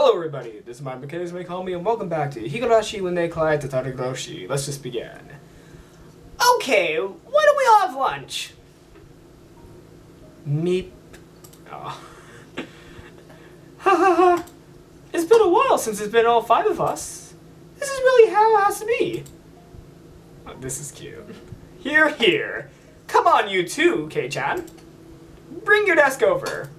Hello everybody, this is my mechanics may call me, and welcome back to Higurashi when they collide Tatarigoroshi. Let's just begin. Okay, why don't we all have lunch? Meep. Oh. Ha ha ha. It's been a while since it's been all five of us. This is really how it has to be. Oh, this is cute. Here, here. Come on, you too, Kei-chan. Bring your desk over.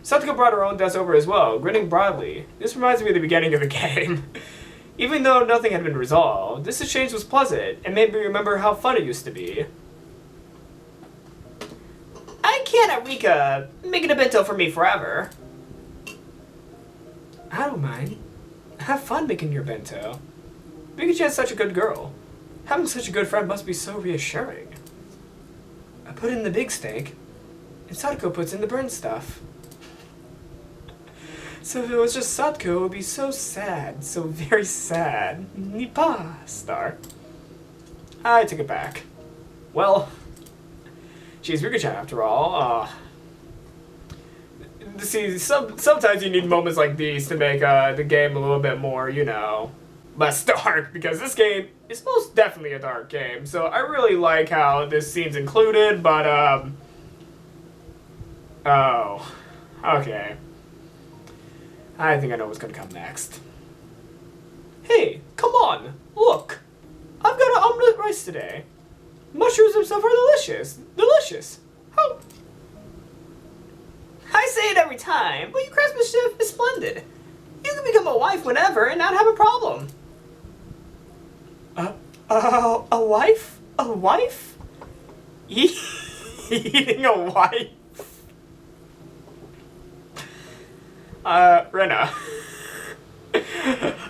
Satoko brought her own desk over as well, grinning broadly. This reminds me of the beginning of the game. Even though nothing had been resolved, this exchange was pleasant, and made me remember how fun it used to be. I can't, Arika, making a bento for me forever. I don't mind. Have fun making your bento. Rika-chan's such a good girl. Having such a good friend must be so reassuring. I put in the big steak, and Satoko puts in the burnt stuff. So if it was just Satoko, it would be so sad, so very sad. Nipa, star. I take it back. Well, she's Rika-chan after all. See, sometimes you need moments like these to make the game a little bit more, you know, less dark, because this game is most definitely a dark game. So I really like how this scene's included, but oh, okay. I think I know what's gonna come next. Hey, come on, look! I've got an omelet rice today. Mushrooms themselves are delicious. Delicious. How? I say it every time, but your craftsmanship is splendid. You can become a wife whenever and not have a problem. A wife? A wife? Eating a wife? Rena.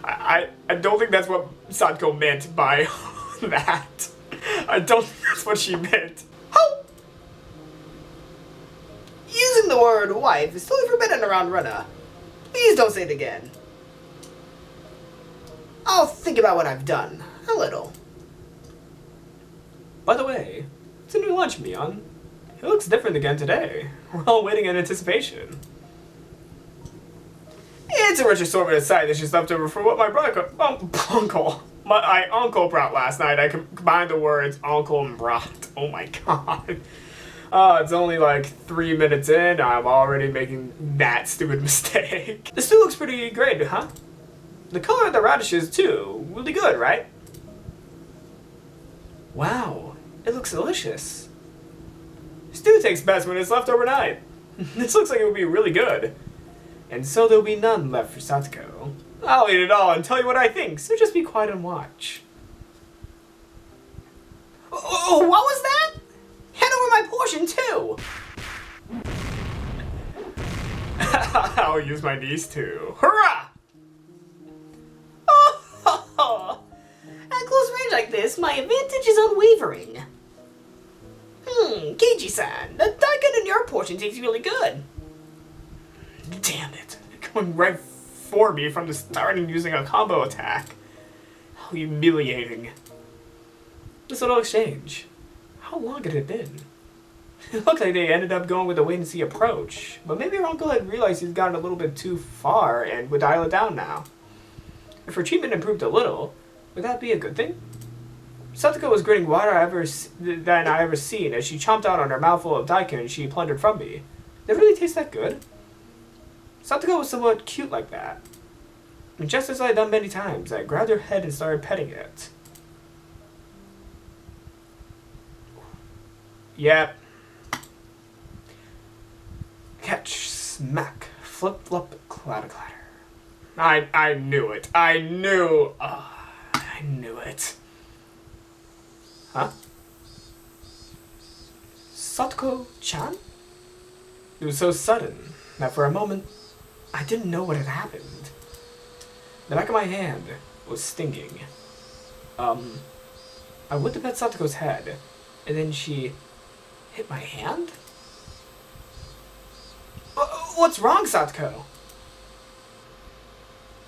I don't think that's what Satoko meant by that. I don't think that's what she meant. How? Using the word wife is totally forbidden around Rena. Please don't say it again. I'll think about what I've done. A little. By the way, it's a new lunch, Mion. It looks different again today. We're all waiting in anticipation. It's a rich assortment of side dishes left over for what my uncle brought last night. I combined the words uncle and brought. Oh my god. It's only like 3 minutes in. I'm already making that stupid mistake. The stew looks pretty great, huh? The color of the radishes too. Really good, right? Wow, it looks delicious. Stew tastes best when it's left overnight. This looks like it would be really good. And so there'll be none left for Satoko. I'll eat it all and tell you what I think, so just be quiet and watch. Oh, what was that? Hand over my portion, too! I'll use my knees, too. Hurrah! Oh, at close range like this, my advantage is unwavering. Keiji-san, the daikon in your portion tastes really good. Damn it. Going right for me from the start and using a combo attack. How humiliating. This little exchange. How long had it been? It looked like they ended up going with a wait-and-see approach, but maybe her uncle had realized he'd gotten a little bit too far and would dial it down now. If her treatment improved a little, would that be a good thing? Satoko was grinning wider than I ever seen as she chomped out on her mouthful of daikon she plundered from me. Did it really taste that good? Satoko was somewhat cute like that. And just as I had done many times, I grabbed her head and started petting it. Yep. Catch, smack, flip, flop, clatter, clatter. I knew it. I knew it. Huh? Satoko-chan? It was so sudden that for a moment, I didn't know what had happened. The back of my hand was stinging. I went to pet Satoko's head, and then she hit my hand? What's wrong, Satoko?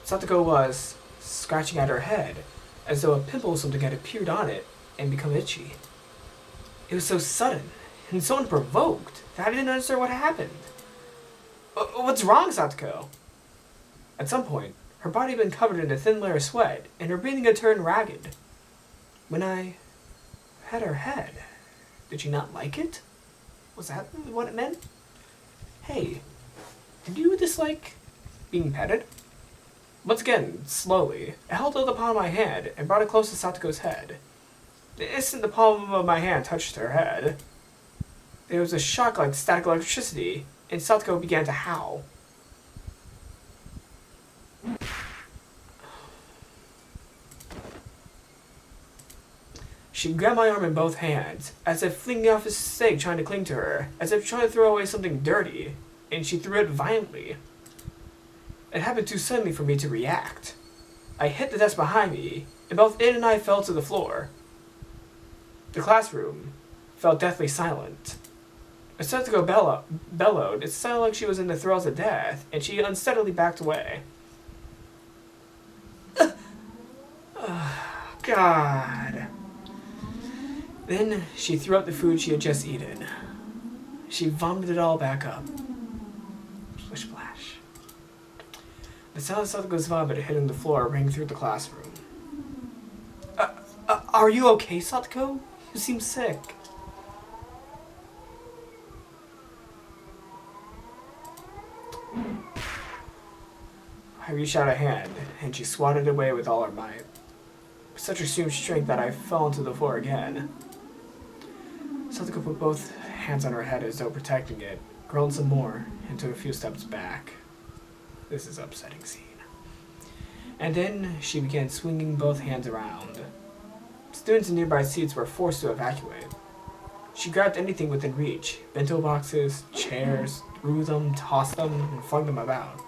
Satoko was scratching at her head, as though a pimple or something had appeared on it and become itchy. It was so sudden and so unprovoked that I didn't understand what happened. What's wrong, Satoko? At some point, her body had been covered in a thin layer of sweat, and her breathing had turned ragged. When I had her head, did she not like it? Was that what it meant? Hey, do you dislike being petted? Once again, slowly, I held it upon my hand and brought it close to Satoko's head. The instant the palm of my hand touched her head, there was a shock like static electricity, and Satoko began to howl. She grabbed my arm in both hands, as if flinging off his stake trying to cling to her, as if trying to throw away something dirty, and she threw it violently. It happened too suddenly for me to react. I hit the desk behind me, and both it and I fell to the floor. The classroom fell deathly silent. As Satoko bellowed, it sounded like she was in the throes of death, and she unsteadily backed away. God. Then she threw up the food she had just eaten. She vomited it all back up. Splish splash. The sound of Satoko's vomit hitting the floor rang through the classroom. Are you okay, Satoko? You seem sick. I reached out a hand, and she swatted away with all her might. With such extreme strength that I fell onto the floor again. Satoko put both hands on her head as though protecting it, groaned some more, and took a few steps back. This is an upsetting scene. And then she began swinging both hands around. Students in nearby seats were forced to evacuate. She grabbed anything within reach, bento boxes, chairs, threw them, tossed them, and flung them about.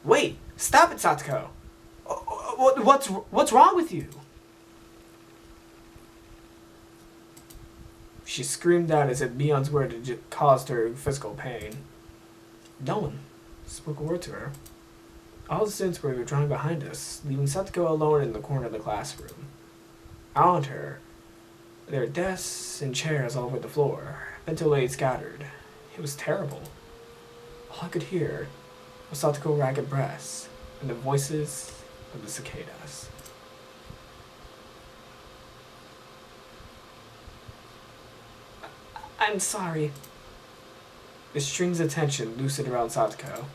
Wait! Stop it, Satoko! What's wrong with you? She screamed out as if Beyond's word had caused her physical pain. No one spoke a word to her. All the students were withdrawing behind us, leaving Satoko alone in the corner of the classroom. Around her, there were desks and chairs all over the floor, bento lay scattered. It was terrible. All I could hear was Satoko's ragged breaths and the voices of the cicadas. I'm sorry. The strings of tension loosened around Satoko,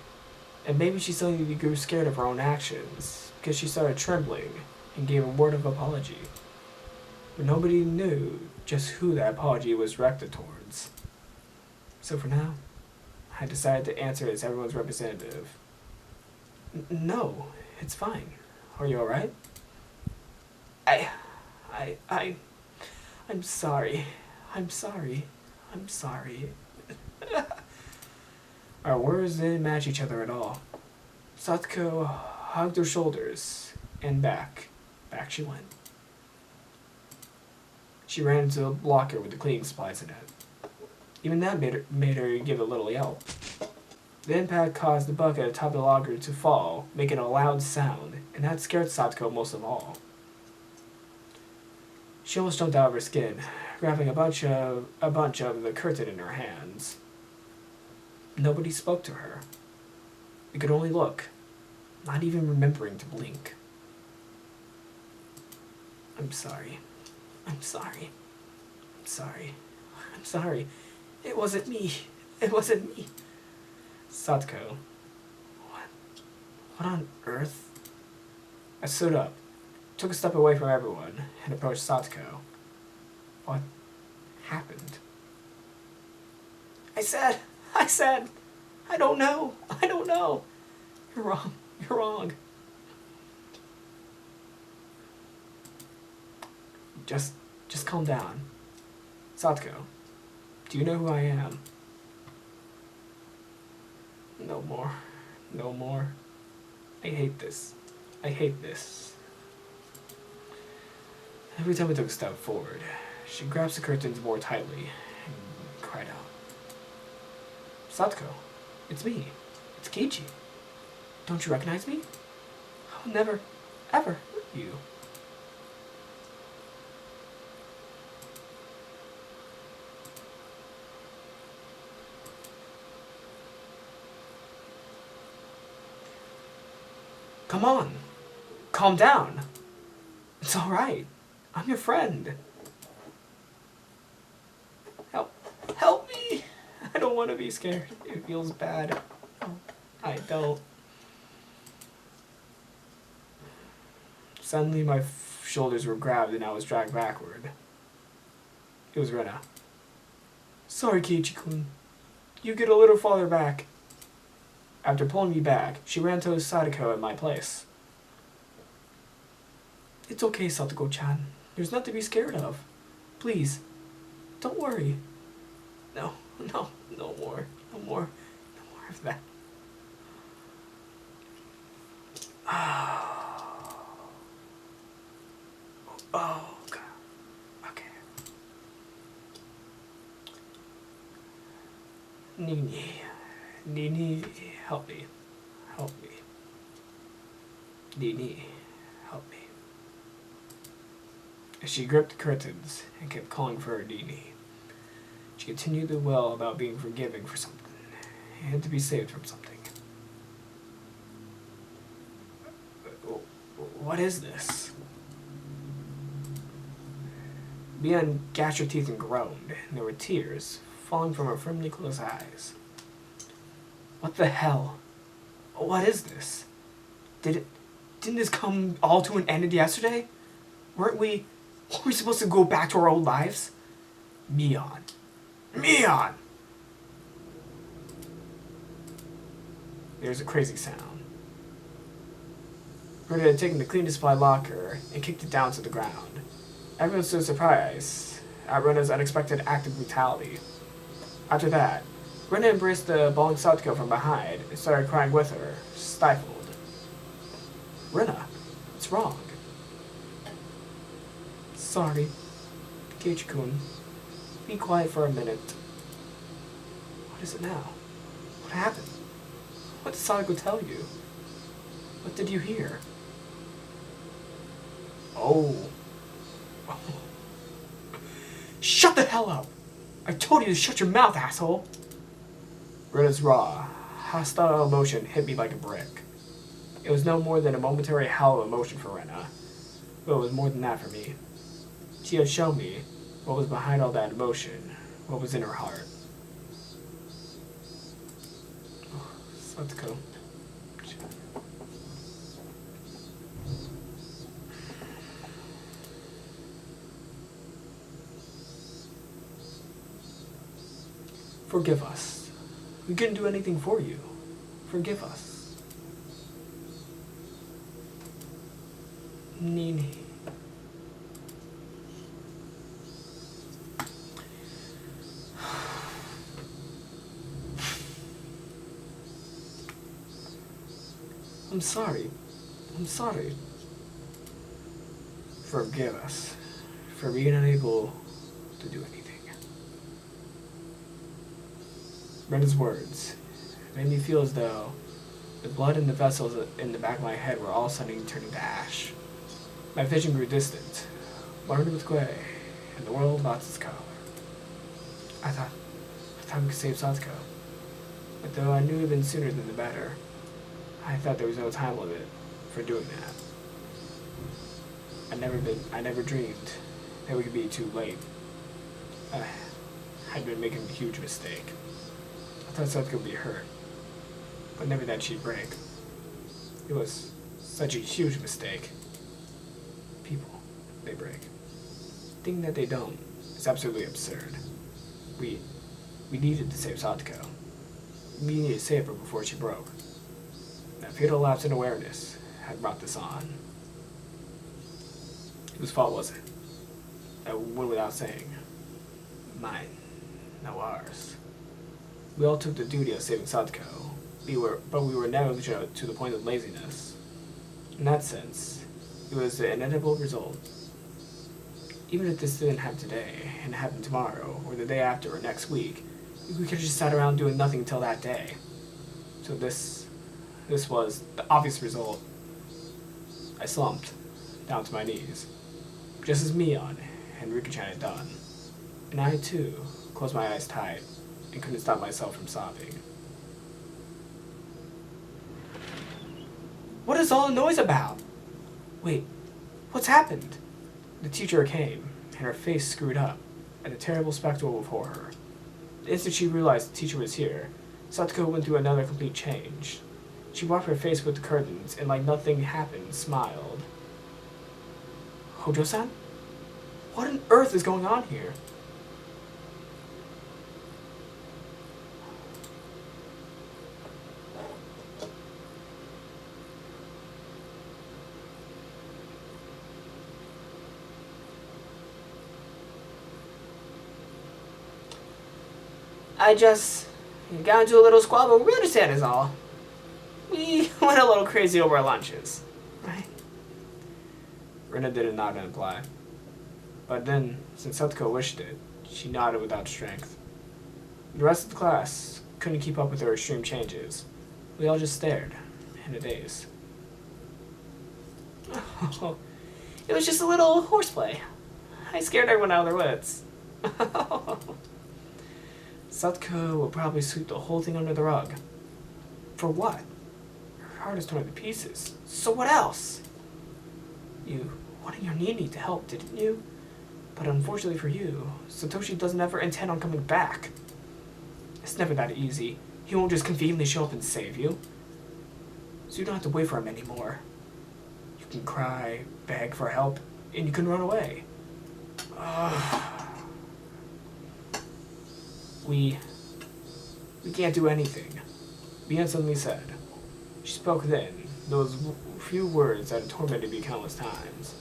and maybe she suddenly grew scared of her own actions because she started trembling and gave a word of apology. But nobody knew just who that apology was directed towards. So for now, I decided to answer as everyone's representative. No, it's fine. Are you alright? I'm sorry. I'm sorry. I'm sorry. Our words didn't match each other at all. Satoko hugged her shoulders, and back she went. She ran into the locker with the cleaning supplies in it. Even that made her give a little yelp. The impact caused the bucket at the top of the locker to fall, making a loud sound, and that scared Satoko most of all. She almost jumped out of her skin, grabbing a bunch of the curtain in her hands. Nobody spoke to her. We could only look, not even remembering to blink. I'm sorry. I'm sorry. I'm sorry. I'm sorry. It wasn't me. It wasn't me. Satoko. What on earth? I stood up, took a step away from everyone, and approached Satoko. What happened? I said, I don't know. You're wrong. Just calm down. Satoko, do you know who I am? No more. I hate this. Every time I took a step forward, she grabs the curtains more tightly and cried out. Satoko, it's me. It's Kiichi. Don't you recognize me? I'll never, ever hurt you. Come on. Calm down. It's alright. I'm your friend. Help me. I don't want to be scared. It feels bad. No, I don't. Suddenly my shoulders were grabbed and I was dragged backward. It was Rena. Sorry, Keiichi-kun. You get a little farther back. After pulling me back, she ran to Sadako in my place. It's okay, Satoko-chan. There's nothing to be scared of. Please, don't worry. No more. No more of that. Oh, God. Okay. Nini, help me. Nini, help me. She gripped the curtains and kept calling for her Nini. She continued to wail about being forgiving for something, and to be saved from something. What is this? Mian gashed her teeth and groaned, and there were tears falling from her firmly closed eyes. What the hell? What is this? Didn't this come all to an end yesterday? Weren't we supposed to go back to our old lives? Mian! There's a crazy sound. Rena had taken the clean supply locker and kicked it down to the ground. Everyone stood surprised at Rena's unexpected act of brutality. After that, Rena embraced the bawling Satoko from behind and started crying with her, stifled. Rena, what's wrong? Sorry, Keiichi-kun. Be quiet for a minute. What is it now? What happened? What did Sadako tell you? What did you hear? Oh. Shut the hell up! I told you to shut your mouth, asshole! Rena's raw, hostile emotion hit me like a brick. It was no more than a momentary howl of emotion for Rena, but it was more than that for me. She had shown me what was behind all that emotion, what was in her heart. Oh, Satoko. Forgive us. We couldn't do anything for you. Forgive us. Nini. I'm sorry. Forgive us for being unable to do anything. Rena's words made me feel as though the blood in the vessels in the back of my head were all suddenly turning to ash. My vision grew distant, blurred with gray, and the world lost its color. I thought we could save Satoko, but though I knew it had been sooner than the better, I thought there was no time limit for doing that. I never dreamed that we could be too late. I'd been making a huge mistake. I thought Satoko would be hurt, but never that she'd break. It was such a huge mistake. People, they break. Thinking that they don't is absolutely absurd. We needed to save Satoko. We needed to save her before she broke. That fatal lapse in awareness had brought this on. Whose fault was it? I went without saying. Mine, no ours. We all took the duty of saving Satoko, but we were negligent to the point of laziness. In that sense, it was the inevitable result. Even if this didn't happen today, and happened tomorrow, or the day after, or next week, we could have just sat around doing nothing until that day. So this was the obvious result. I slumped down to my knees, just as Mion and Rika-chan had done, and I too closed my eyes tight and couldn't stop myself from sobbing. What is all the noise about? Wait, what's happened? The teacher came, and her face screwed up at a terrible spectacle before her. The instant she realized the teacher was here, Satoko went through another complete change. She wiped her face with the curtains, and like nothing happened, smiled. Hojo-san? What on earth is going on here? I just got into a little squabble. We understand is all. We went a little crazy over our lunches, right? Rina didn't nod in reply. But then, since Satoko wished it, she nodded without strength. The rest of the class couldn't keep up with her extreme changes. We all just stared, in a daze. Oh, it was just a little horseplay. I scared everyone out of their wits. Satoko will probably sweep the whole thing under the rug. For what? Her heart is torn to pieces. So what else? You wanted your Nini to help, didn't you? But unfortunately for you, Satoshi doesn't ever intend on coming back. It's never that easy. He won't just conveniently show up and save you. So you don't have to wait for him anymore. You can cry, beg for help, and you can run away. We can't do anything, Mian suddenly said. She spoke then, those few words that had tormented me countless times.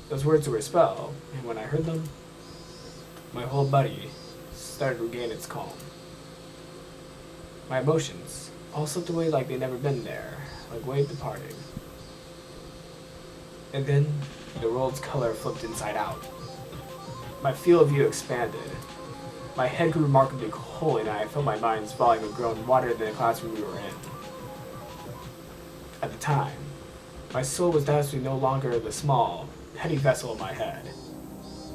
Those words were a spell, and when I heard them, my whole body started to regain its calm. My emotions all slipped away like they'd never been there, like wave departing. And then the world's color flipped inside out. My field of view expanded. My head grew remarkably cold, and I felt my mind's volume had grown wider than the classroom we were in. At the time, my soul was doubtlessly no longer the small, heady vessel in my head,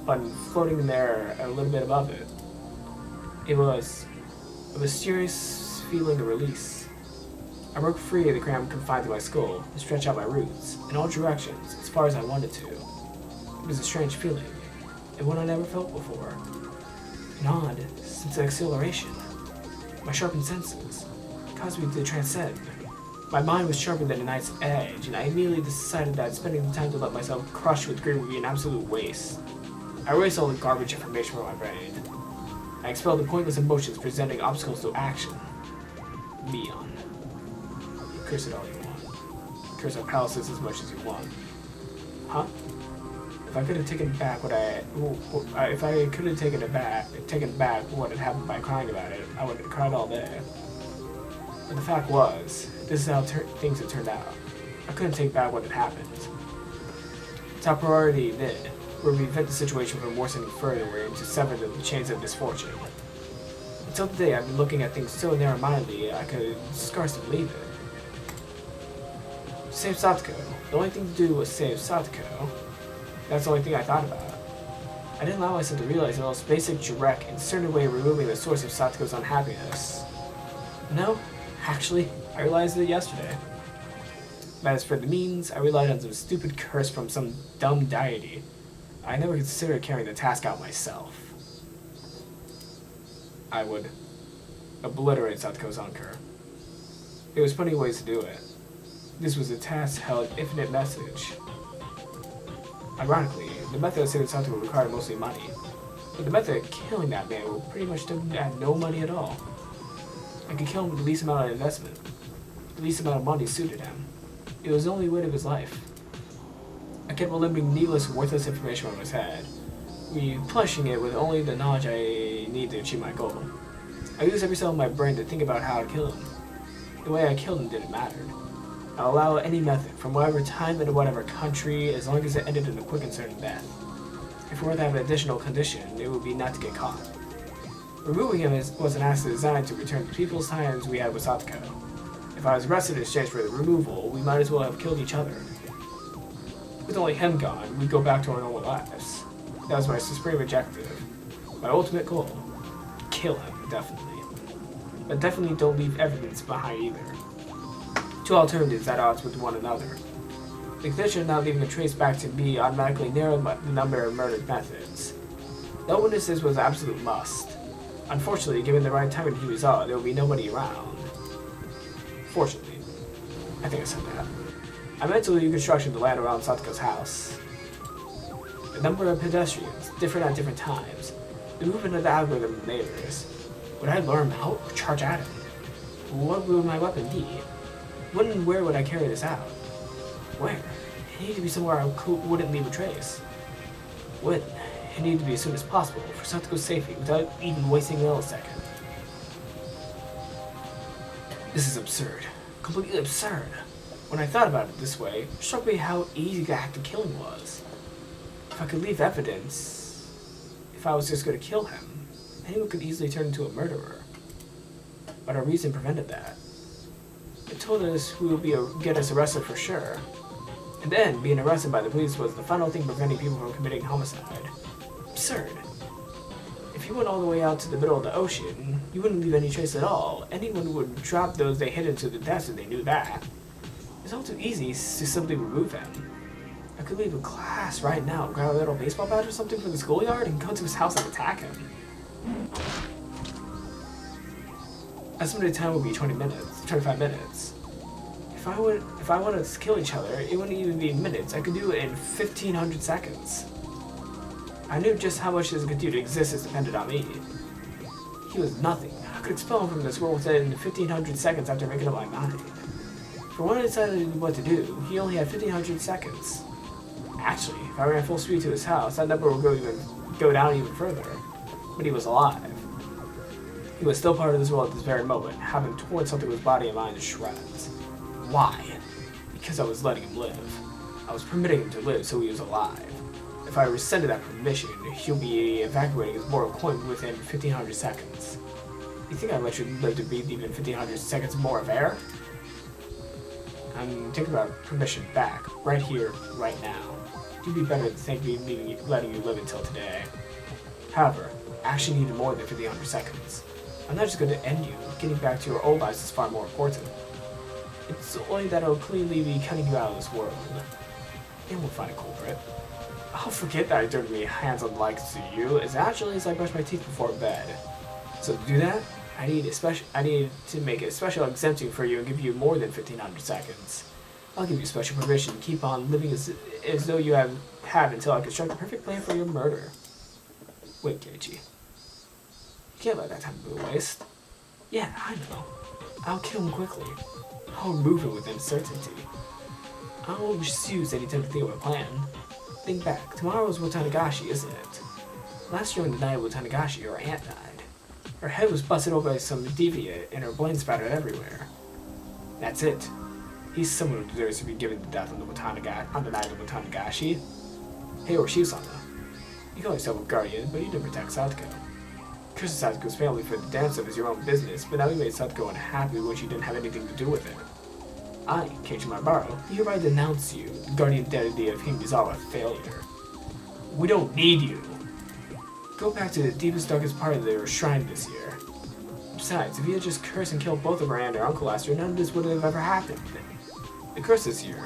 but floating in there a little bit above it. It was a mysterious feeling of release. I broke free of the cramp confined to my skull and stretched out my roots in all directions as far as I wanted to. It was a strange feeling, and one I never felt before. An odd sense of exhilaration. My sharpened senses caused me to transcend. My mind was sharper than a knife's edge, and I immediately decided that spending the time to let myself crush with grief would be an absolute waste. I erased all the garbage information from my brain. I expelled the pointless emotions presenting obstacles to action. Mian. Curse it all you want. Curse our palaces as much as you want. Huh? If I could have taken back if I could have taken back what had happened by crying about it, I would have cried all day. But the fact was, this is how things had turned out. I couldn't take back what had happened. Top priority then were to prevent the situation from worsening further and to sever the chains of misfortune. Until today, I've been looking at things so narrow-mindedly I could scarcely believe it. Save Satoko. The only thing to do was save Satoko. That's the only thing I thought about. I didn't allow myself to realize the most basic, direct, and certain way of removing the source of Satoko's unhappiness. No, actually, I realized it yesterday. But as for the means, I relied on some stupid curse from some dumb deity. I never considered carrying the task out myself. I would obliterate Satoko's anchor. There was plenty of ways to do it. This was a task held infinite message. Ironically, the method of saving Satoko required mostly money, but the method of killing that man would pretty much add no money at all. I could kill him with the least amount of investment. The least amount of money suited him. It was the only way of his life. I kept eliminating needless, worthless information from his head, replenishing it with only the knowledge I need to achieve my goal. I used every cell in my brain to think about how to kill him. The way I killed him didn't matter. I'll allow any method, from whatever time and whatever country, as long as it ended in a quick and certain death. If we were to have an additional condition, it would be not to get caught. Removing him was an act designed to return the people's times we had with Satoko. If I was arrested in exchange for the removal, we might as well have killed each other. With only him gone, we'd go back to our normal lives. That was my supreme objective. My ultimate goal. Kill him, definitely. But definitely don't leave evidence behind either. Two alternatives at odds with one another. The condition of not leaving a trace back to B automatically narrowed the number of murdered methods. No witnesses was an absolute must. Unfortunately, given the right timing to use all, there will be nobody around. Fortunately. I think I said that. I mentally reconstructed the land around Satoko's house. The number of pedestrians, different at different times. The movement of the algorithm of the neighbors. Would I lure him out or charge at him? What would my weapon be? When and where would I carry this out? Where? It needed to be somewhere I wouldn't leave a trace. When? It needed to be as soon as possible for Satoko's safety without even wasting a millisecond. This is absurd. Completely absurd. When I thought about it this way, it struck me how easy the act of killing was. If I could leave evidence, if I was just going to kill him, anyone could easily turn into a murderer. But our reason prevented that. It told us who will get us arrested for sure. And then, being arrested by the police was the final thing preventing people from committing homicide. Absurd. If you went all the way out to the middle of the ocean, you wouldn't leave any trace at all. Anyone would drop those they hid into the depths if they knew that. It's all too easy to simply remove them. I could leave a class right now, grab a little baseball bat or something from the schoolyard, and go to his house and attack him. Estimated time would be 25 minutes. If I wanted to kill each other, it wouldn't even be minutes. I could do it in 1,500 seconds. I knew just how much this continued existence depended on me. He was nothing. I could expel him from this world within 1,500 seconds after making up my mind. For when I decided what to do, he only had 1,500 seconds. Actually, if I ran full speed to his house, that number would go down even further. But he was alive. He was still part of this world at this very moment, having torn Satoko's body and mind to shreds. Why? Because I was letting him live. I was permitting him to live so he was alive. If I rescinded that permission, he'll be evacuating his mortal coin within 1,500 seconds. You think I'd let you live to breathe even 1,500 seconds more of air? I'm taking my permission back, right here, right now. You'd be better to thank me letting you live until today. However, I actually needed more than 1,500 seconds. I'm not just going to end you. Getting back to your old lives is far more important. It's only that I'll cleanly be cutting you out of this world. And we'll find a culprit. I'll forget that I dirty my hands on likes to you as naturally as I brush my teeth before bed. So to do that, I need to make a special exemption for you and give you more than 1,500 seconds. I'll give you special permission to keep on living as though you have until I construct the perfect plan for your murder. Wait, Keiichi. You can't let that time go to waste. Yeah, I know. I'll kill him quickly. I'll remove him with certainty. I won't refuse any time to think of a plan. Think back. Tomorrow is Watanagashi, isn't it? Last year on the night of Watanagashi, your aunt died. Her head was busted open by some deviant, and her brain spattered everywhere. That's it. He's someone who deserves to be given to death on the night of Watanagashi. Hey, Orishisana. You call yourself a guardian, but you didn't protect Satoko. Cursing Satoko's family for the damn stuff is your own business, but now you made Satoko unhappy when she didn't have anything to do with it. I, Keiichi Maibaro, hereby denounce you. The guardian identity of Himizawa a failure. We don't need you. Go back to the deepest, darkest part of their shrine this year. Besides, if you had just cursed and killed both of her and her uncle last year, none of this would have ever happened. The curse this year,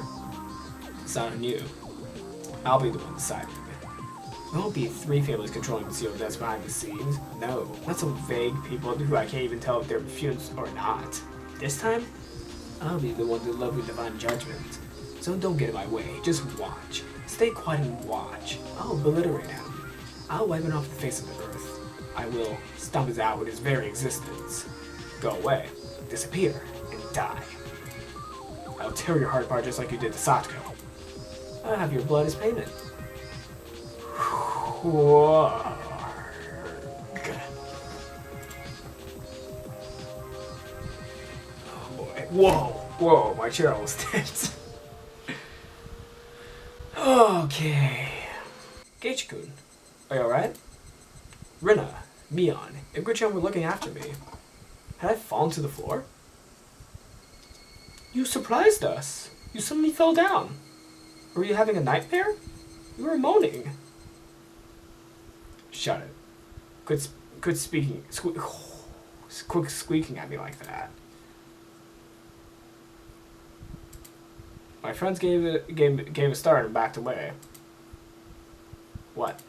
it's not on you. I'll be the one deciding. There won't be 3 families controlling the sealed deaths behind the scenes. No, not some vague people who I can't even tell if they're feuds or not. This time, I'll be the one to love with divine judgment. So don't get in my way, just watch. Stay quiet and watch. I'll obliterate him. I'll wipe him off the face of the earth. I will stomp his out with his very existence. Go away, disappear, and die. I'll tear your heart apart just like you did to Satoko. I'll have your blood as payment. Oh boy. Whoa, my chair almost tipped. Okay. Keiichi-kun, are you alright? Rina, Mion, and Gritchan were looking after me. Had I fallen to the floor? You surprised us. You suddenly fell down. Were you having a nightmare? You were moaning. Shut it. Quit speaking. Quit squeaking at me like that. My friends gave a start and backed away. What?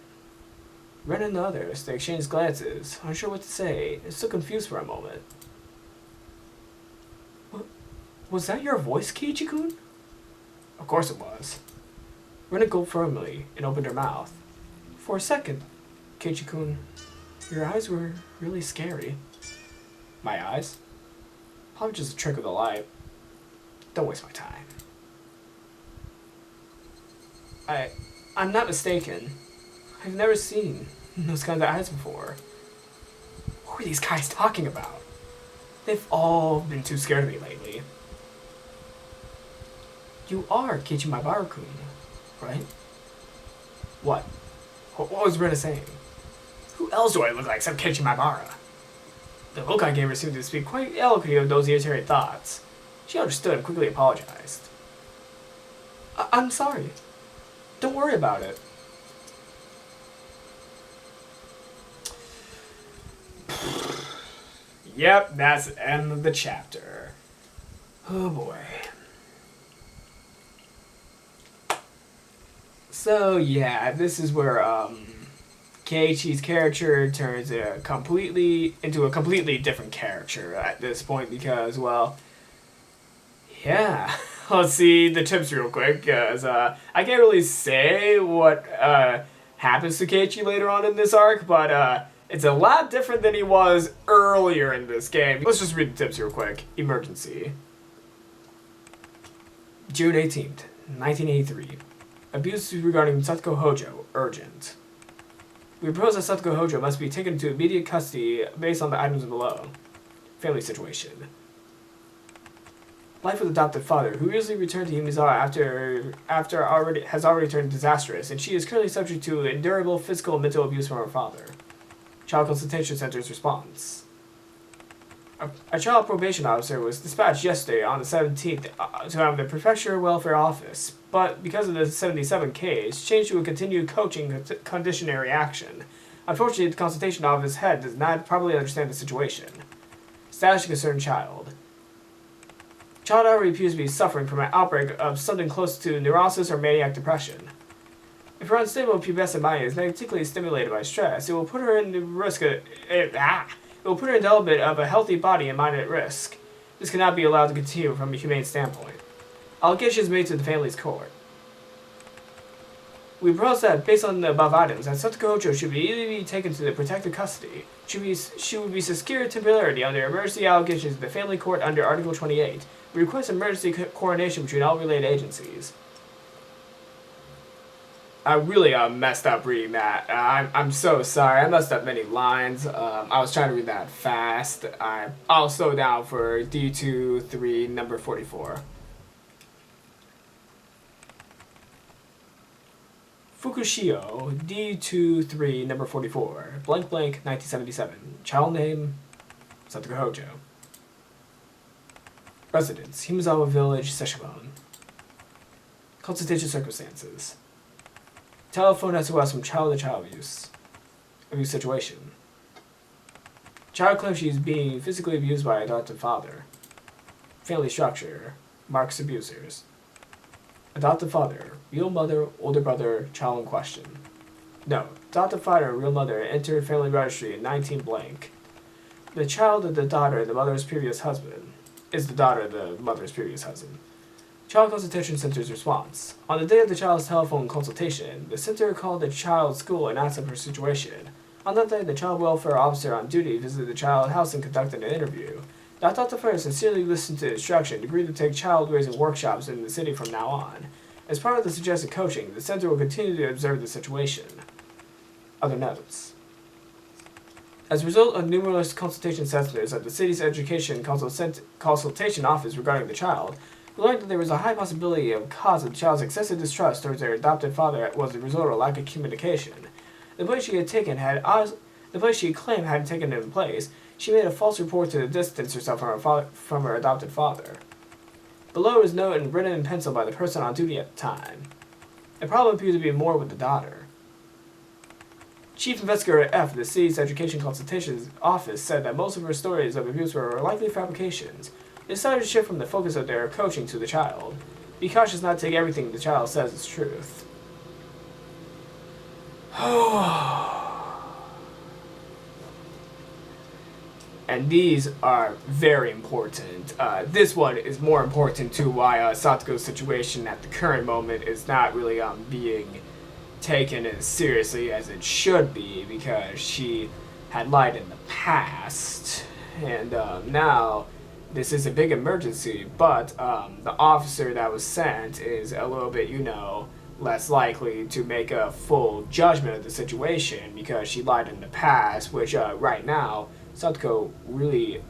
Ren and the others, they exchanged glances, unsure what to say, and still confused for a moment. What? Was that your voice, Keiichi-kun? Of course it was. Ren gulped firmly and opened her mouth. For a second, Keiichi-kun, your eyes were really scary. My eyes? Probably just a trick of the light. Don't waste my time. I'm not mistaken. I've never seen those kinds of eyes before. What were these guys talking about? They've all been too scared of me lately. You are Keiichi Maibara-kun, right? What? What was Rena saying? Who else do I look like except Keiichi Maibara? The look I gave her seemed to speak quite eloquently of those irritating thoughts. She understood and quickly apologized. I'm sorry. Don't worry about it. Yep, that's the end of the chapter. Oh boy. So yeah, this is where Keiichi's character turns into a completely different character at this point because, well, yeah. Let's see the tips real quick, because I can't really say what happens to Keiichi later on in this arc, but it's a lot different than he was earlier in this game. Let's just read the tips real quick. Emergency. June 18th, 1983. Abuse regarding Satoko Hojo. Urgent. We propose that Satoko Hojo must be taken into immediate custody based on the items below. Family situation. Life with adopted father, who recently returned to Himizawa has already turned disastrous, and she is currently subject to endurable physical and mental abuse from her father. Child Consultation Center's response. A child probation officer was dispatched yesterday on the 17th to the Prefecture Welfare Office, but because of the 77 case, changed to a continued coaching conditionary action. Unfortunately, the consultation office head does not properly understand the situation. Status of concerned child. Child already appears to be suffering from an outbreak of something close to neurosis or maniac depression. If her unstable pubescent mind is negatively stimulated by stress, it will put her in the risk of, it will put her in development of a healthy body and mind at risk. This cannot be allowed to continue from a humane standpoint. Allegations made to the family's court. We propose that, based on the above items, that Satoko Hojo should immediately be taken to the protective custody. She would be secured temporarily under emergency allegations in the family court under Article 28. We request emergency coordination between all related agencies. I really messed up reading that. I'm so sorry. I messed up many lines. I was trying to read that fast. I'll slow down for D23 number 44. Fukushio, D23 number 44, blank blank 1977. Child name, Satoko Hojo. Residence, Himizawa Village, Sesshamon. Consultation circumstances. Telephone SOS from child to child abuse. Abuse situation. Child claims she is being physically abused by adoptive father. Family structure. Marks abusers. Adoptive father. Real mother, older brother, child in question. No. Adoptive father and real mother entered family registry in 19 blank. The child of the daughter of the mother's previous husband. Is the daughter of the mother's previous husband. Child Consultation Center's response. On the day of the child's telephone consultation, the center called the child's school and asked of her situation. On that day, the child welfare officer on duty visited the child's house and conducted an interview. The adoptive father sincerely listened to the instruction and agreed to take child-raising workshops in the city from now on. As part of the suggested coaching, the center will continue to observe the situation. Other notes. As a result of numerous consultation sessions at the city's education consultation office regarding the child, we learned that there was a high possibility of cause of the child's excessive distrust towards their adopted father was the result of lack of communication. The place she claimed hadn't taken in place, she made a false report to distance herself from her adopted father. Below is note and written in pencil by the person on duty at the time. The problem appeared to be more with the daughter. Chief Investigator F of the city's education consultation office said that most of her stories of abuse were likely fabrications. They decided to shift from the focus of their coaching to the child. Be cautious not to take everything the child says as truth. And these are very important. This one is more important to why Satoko's situation at the current moment is not really being taken as seriously as it should be, because she had lied in the past, and now this is a big emergency, but the officer that was sent is a little bit, less likely to make a full judgment of the situation because she lied in the past, which right now Satoko really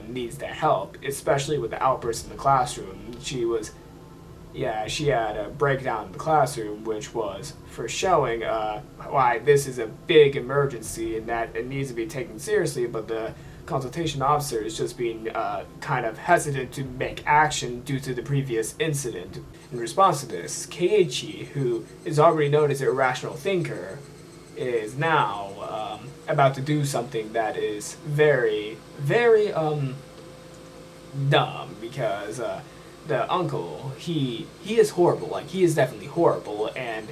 needs the help, especially with the outbursts in the classroom. She had a breakdown in the classroom, which was for showing why this is a big emergency and that it needs to be taken seriously, but the consultation officer is just being kind of hesitant to make action due to the previous incident. In response to this, Keiichi, who is already known as an irrational thinker, is now about to do something that is very, very dumb, because the uncle, he is horrible. Like, he is definitely horrible, and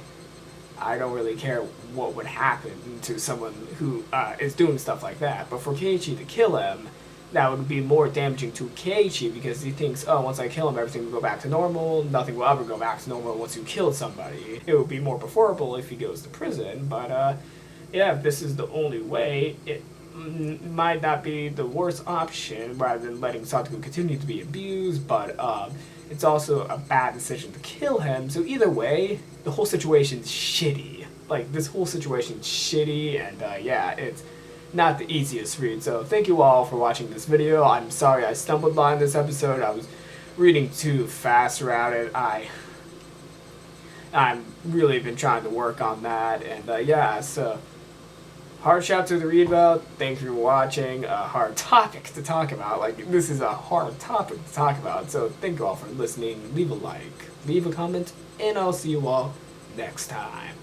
I don't really care what would happen to someone who is doing stuff like that. But for Keiichi to kill him, that would be more damaging to Keiichi, because he thinks, oh, once I kill him, everything will go back to normal. Nothing will ever go back to normal once you killed somebody. It would be more preferable if he goes to prison, but yeah, if this is the only way, it might not be the worst option, rather than letting Satoko continue to be abused, but it's also a bad decision to kill him. So either way, the whole situation's shitty. Like, this whole situation's shitty, and yeah, it's not the easiest read. So thank you all for watching this video. I'm sorry I stumbled on this episode. I was reading too fast around it. I'm really been trying to work on that, and yeah, so hard chapter to read about. Thanks for watching. A hard topic to talk about. Like, this is a hard topic to talk about. So thank you all for listening. Leave a like, leave a comment, and I'll see you all next time.